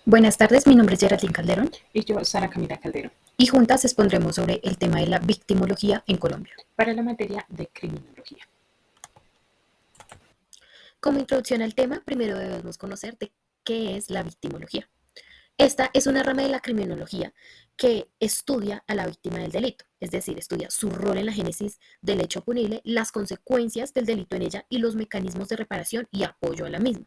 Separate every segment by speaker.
Speaker 1: Buenas tardes, mi nombre es Geraldine Calderón
Speaker 2: Y yo, Sara Camila Calderón,
Speaker 1: y juntas expondremos sobre el tema de la victimología en Colombia.
Speaker 2: para la materia de criminología.
Speaker 1: Como introducción al tema, primero debemos conocer de qué es la victimología. Esta es una rama de la criminología que estudia a la víctima del delito, es decir, estudia su rol en la génesis del hecho punible, las consecuencias del delito en ella y los mecanismos de reparación y apoyo a la misma.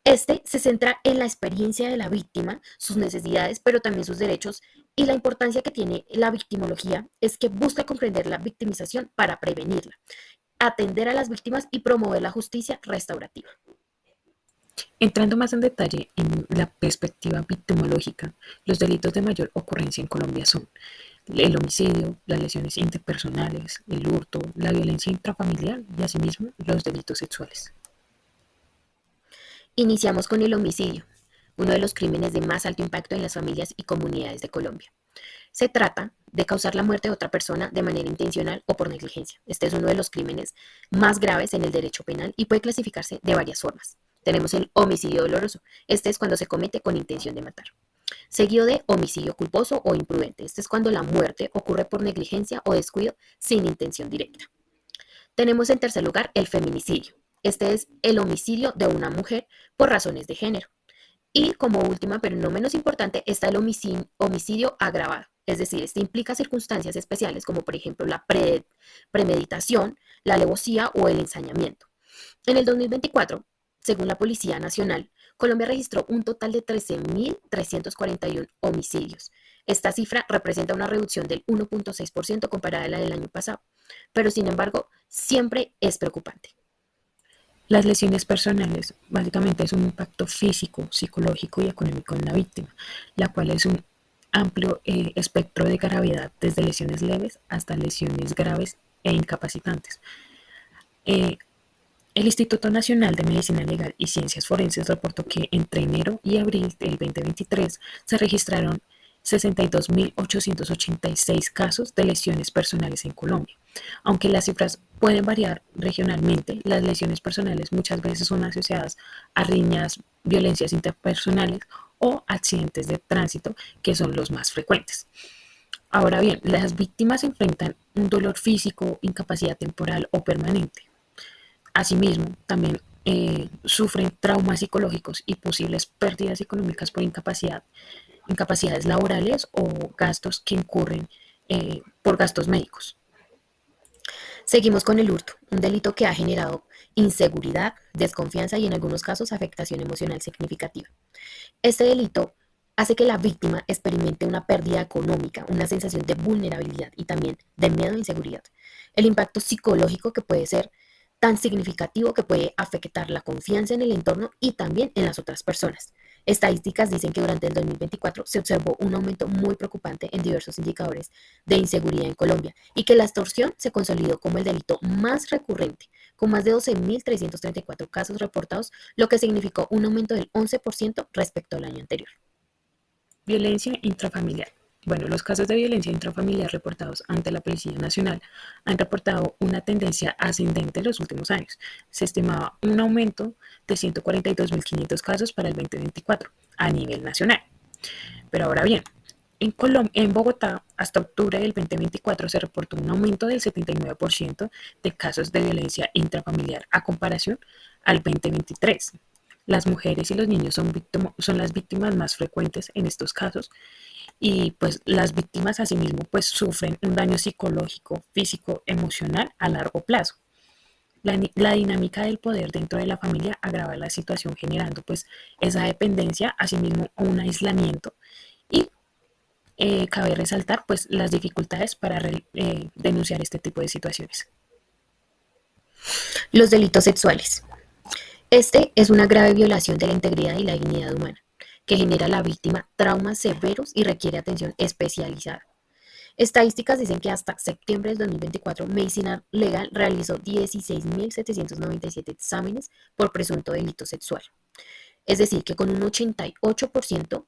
Speaker 1: Este se centra en la experiencia de la víctima, sus necesidades, pero también sus derechos, y la importancia que tiene la victimología es que busca comprender la victimización para prevenirla, atender a las víctimas y promover la justicia restaurativa.
Speaker 2: Entrando más en detalle en la perspectiva victimológica, los delitos de mayor ocurrencia en Colombia son el homicidio, las lesiones interpersonales, el hurto, la violencia intrafamiliar y asimismo los delitos sexuales.
Speaker 1: Iniciamos con el homicidio, uno de los crímenes de más alto impacto en las familias y comunidades de Colombia. Se trata de causar la muerte de otra persona de manera intencional o por negligencia. Este es uno de los crímenes más graves en el derecho penal y puede clasificarse de varias formas. Tenemos el homicidio doloroso. Este es cuando se comete con intención de matar. Seguido de homicidio culposo o imprudente. Este es cuando la muerte ocurre por negligencia o descuido sin intención directa. Tenemos en tercer lugar el feminicidio. Este es el homicidio de una mujer por razones de género. Y como última, pero no menos importante, está el homicidio agravado. Es decir, este implica circunstancias especiales como por ejemplo la premeditación, la alevosía o el ensañamiento. En el 2024, según la Policía Nacional, Colombia registró un total de 13.341 homicidios. Esta cifra representa una reducción del 1.6% comparada a la del año pasado, pero sin embargo, siempre es preocupante.
Speaker 2: Las lesiones personales básicamente es un impacto físico, psicológico y económico en la víctima, la cual es un amplio espectro de gravedad desde lesiones leves hasta lesiones graves e incapacitantes. Eh, El Instituto Nacional de Medicina Legal y Ciencias Forenses reportó que entre enero y abril del 2023 se registraron 62.886 casos de lesiones personales en Colombia. Aunque las cifras pueden variar regionalmente, las lesiones personales muchas veces son asociadas a riñas, violencias interpersonales o accidentes de tránsito, que son los más frecuentes. Ahora bien, las víctimas enfrentan un dolor físico, incapacidad temporal o permanente. Asimismo, también sufren traumas psicológicos y posibles pérdidas económicas por incapacidades laborales o gastos que incurren por gastos médicos.
Speaker 1: Seguimos con el hurto, un delito que ha generado inseguridad, desconfianza y en algunos casos afectación emocional significativa. Este delito hace que la víctima experimente una pérdida económica, una sensación de vulnerabilidad y también de miedo e inseguridad. El impacto psicológico que puede ser tan significativo que puede afectar la confianza en el entorno y también en las otras personas. Estadísticas dicen que durante el 2024 se observó un aumento muy preocupante en diversos indicadores de inseguridad en Colombia y que la extorsión se consolidó como el delito más recurrente, con más de 12.334 casos reportados, lo que significó un aumento del 11% respecto al año anterior.
Speaker 2: Violencia intrafamiliar. Bueno, los casos de violencia intrafamiliar reportados ante la Policía Nacional han reportado una tendencia ascendente en los últimos años. Se estimaba un aumento de 142.500 casos para el 2024 a nivel nacional. Pero ahora bien, en Bogotá, hasta octubre del 2024 se reportó un aumento del 79% de casos de violencia intrafamiliar a comparación al 2023. Las mujeres y los niños son las víctimas más frecuentes en estos casos y pues las víctimas asimismo pues sufren un daño psicológico, físico, emocional a largo plazo. La dinámica del poder dentro de la familia agrava la situación generando pues esa dependencia, asimismo un aislamiento y cabe resaltar pues las dificultades para denunciar este tipo de situaciones.
Speaker 1: Los delitos sexuales. Este es una grave violación de la integridad y la dignidad humana, que genera a la víctima traumas severos y requiere atención especializada. Estadísticas dicen que hasta septiembre del 2024, Medicina Legal realizó 16.797 exámenes por presunto delito sexual. Es decir, que con un 88%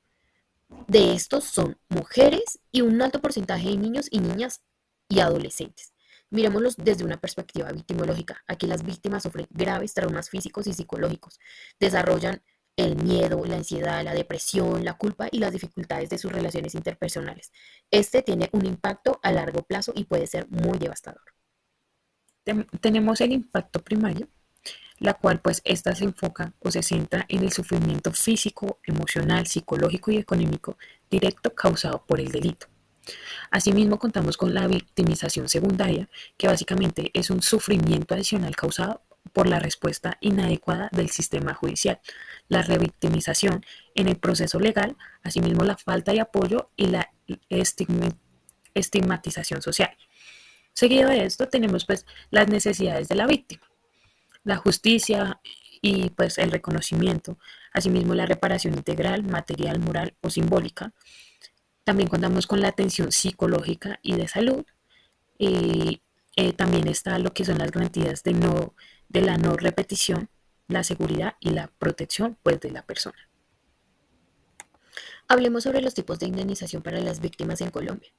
Speaker 1: de estos son mujeres y un alto porcentaje de niños y niñas y adolescentes. Miremoslos desde una perspectiva victimológica. Aquí las víctimas sufren graves traumas físicos y psicológicos, desarrollan el miedo, la ansiedad, la depresión, la culpa y las dificultades de sus relaciones interpersonales. Este tiene un impacto a largo plazo y puede ser muy devastador.
Speaker 2: Tenemos el impacto primario, la cual pues esta se enfoca o se centra en el sufrimiento físico, emocional, psicológico y económico directo causado por el delito. Asimismo, contamos con la victimización secundaria, que básicamente es un sufrimiento adicional causado por la respuesta inadecuada del sistema judicial, la revictimización en el proceso legal, asimismo la falta de apoyo y la estigmatización social. Seguido de esto tenemos pues las necesidades de la víctima, la justicia y pues el reconocimiento, asimismo la reparación integral, material, moral o simbólica. También contamos con la atención psicológica y de salud. Y también está lo que son las garantías de la no repetición, la seguridad y la protección pues, de la persona.
Speaker 1: Hablemos sobre los tipos de indemnización para las víctimas en Colombia.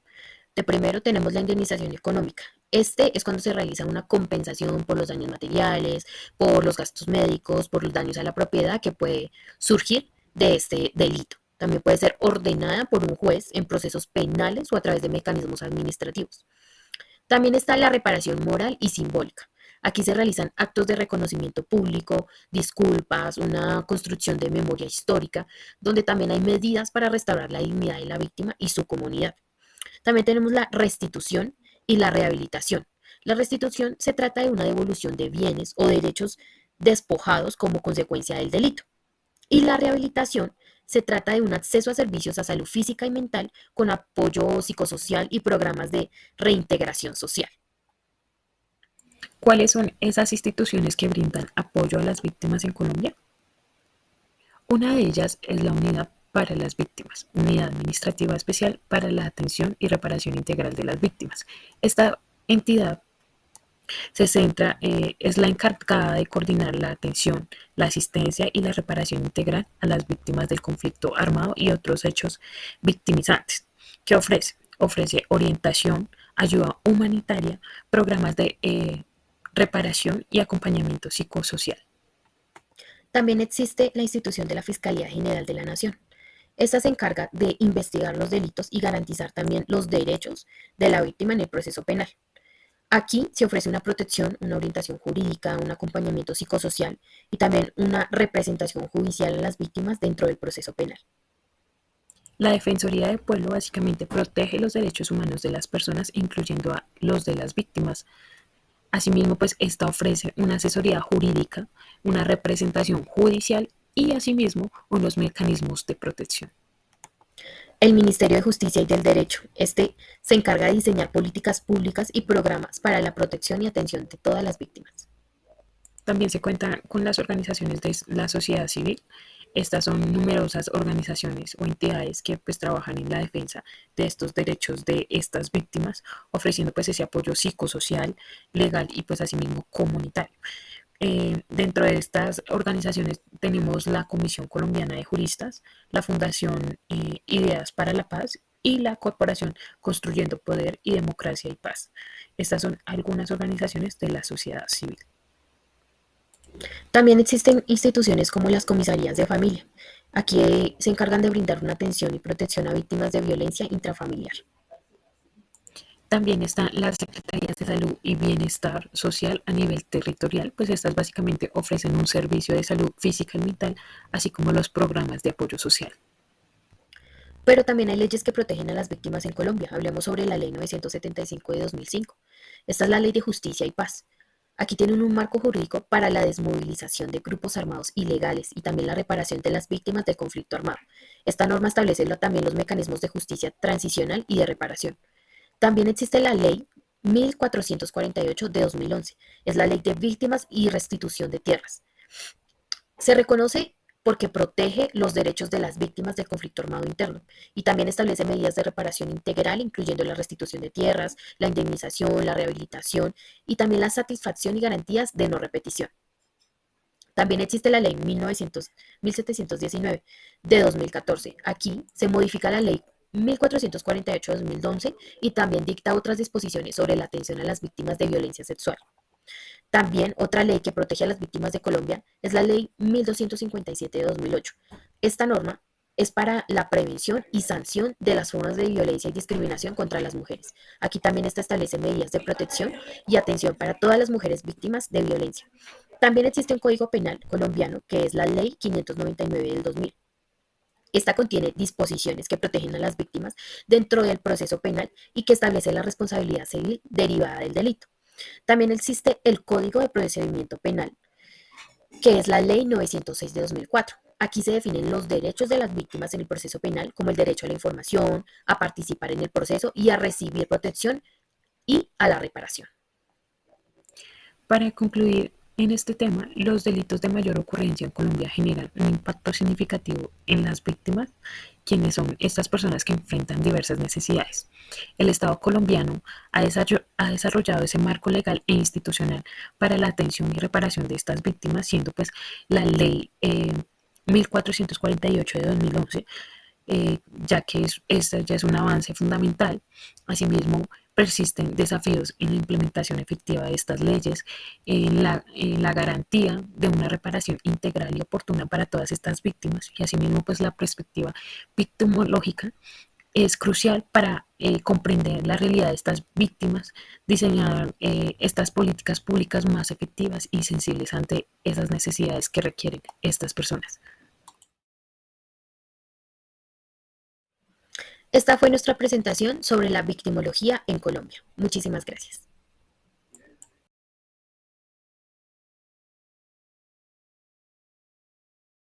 Speaker 1: De primero tenemos la indemnización económica. Este es cuando se realiza una compensación por los daños materiales, por los gastos médicos, por los daños a la propiedad que puede surgir de este delito. También puede ser ordenada por un juez en procesos penales o a través de mecanismos administrativos. También está la reparación moral y simbólica. Aquí se realizan actos de reconocimiento público, disculpas, una construcción de memoria histórica, donde también hay medidas para restaurar la dignidad de la víctima y su comunidad. También tenemos la restitución y la rehabilitación. La restitución se trata de una devolución de bienes o derechos despojados como consecuencia del delito. Y la rehabilitación se trata de un acceso a servicios a salud física y mental con apoyo psicosocial y programas de reintegración social.
Speaker 2: ¿Cuáles son esas instituciones que brindan apoyo a las víctimas en Colombia? Una de ellas es la Unidad para las Víctimas, Unidad Administrativa Especial para la Atención y Reparación Integral de las Víctimas. Esta entidad es la encargada de coordinar la atención, la asistencia y la reparación integral a las víctimas del conflicto armado y otros hechos victimizantes. ¿Qué ofrece? Ofrece orientación, ayuda humanitaria, programas de reparación y acompañamiento psicosocial.
Speaker 1: También existe la institución de la Fiscalía General de la Nación. Esta se encarga de investigar los delitos y garantizar también los derechos de la víctima en el proceso penal. Aquí se ofrece una protección, una orientación jurídica, un acompañamiento psicosocial y también una representación judicial a las víctimas dentro del proceso penal.
Speaker 2: La Defensoría del Pueblo básicamente protege los derechos humanos de las personas, incluyendo a los de las víctimas. Asimismo, pues esta ofrece una asesoría jurídica, una representación judicial y asimismo unos mecanismos de protección.
Speaker 1: El Ministerio de Justicia y del Derecho, este se encarga de diseñar políticas públicas y programas para la protección y atención de todas las víctimas.
Speaker 2: También se cuenta con las organizaciones de la sociedad civil. Estas son numerosas organizaciones o entidades que pues trabajan en la defensa de estos derechos de estas víctimas, ofreciendo pues ese apoyo psicosocial, legal y pues asimismo comunitario. Dentro de estas organizaciones tenemos la Comisión Colombiana de Juristas, la Fundación Ideas para la Paz y la Corporación Construyendo Poder y Democracia y Paz. Estas son algunas organizaciones de la sociedad civil.
Speaker 1: También existen instituciones como las comisarías de familia. Aquí se encargan de brindar una atención y protección a víctimas de violencia intrafamiliar.
Speaker 2: También están las secretarías de salud y bienestar social a nivel territorial, pues estas básicamente ofrecen un servicio de salud física y mental, así como los programas de apoyo social.
Speaker 1: Pero también hay leyes que protegen a las víctimas en Colombia. Hablemos sobre la Ley 975 de 2005. Esta es la Ley de Justicia y Paz. Aquí tienen un marco jurídico para la desmovilización de grupos armados ilegales y también la reparación de las víctimas del conflicto armado. Esta norma establece también los mecanismos de justicia transicional y de reparación. También existe la Ley 1448 de 2011. Es la Ley de Víctimas y Restitución de Tierras. Se reconoce porque protege los derechos de las víctimas del conflicto armado interno y también establece medidas de reparación integral, incluyendo la restitución de tierras, la indemnización, la rehabilitación y también la satisfacción y garantías de no repetición. También existe la Ley 1719 de 2014. Aquí se modifica la Ley 1448 de 2011 y también dicta otras disposiciones sobre la atención a las víctimas de violencia sexual. También otra ley que protege a las víctimas de Colombia es la Ley 1257 de 2008. Esta norma es para la prevención y sanción de las formas de violencia y discriminación contra las mujeres. Aquí también esta establece medidas de protección y atención para todas las mujeres víctimas de violencia. También existe un código penal colombiano que es la Ley 599 del 2000. Esta contiene disposiciones que protegen a las víctimas dentro del proceso penal y que establece la responsabilidad civil derivada del delito. También existe el Código de Procedimiento Penal, que es la Ley 906 de 2004. Aquí se definen los derechos de las víctimas en el proceso penal, como el derecho a la información, a participar en el proceso y a recibir protección y a la reparación.
Speaker 2: Para concluir en este tema, los delitos de mayor ocurrencia en Colombia generan un impacto significativo en las víctimas, quienes son estas personas que enfrentan diversas necesidades. El Estado colombiano ha desarrollado ese marco legal e institucional para la atención y reparación de estas víctimas, siendo pues la ley 1448 de 2011, ya que esta ya es un avance fundamental. Asimismo, persisten desafíos en la implementación efectiva de estas leyes, en la garantía de una reparación integral y oportuna para todas estas víctimas, y asimismo pues la perspectiva victimológica es crucial para comprender la realidad de estas víctimas, diseñar estas políticas públicas más efectivas y sensibles ante esas necesidades que requieren estas personas.
Speaker 1: Esta fue nuestra presentación sobre la victimología en Colombia. Muchísimas gracias.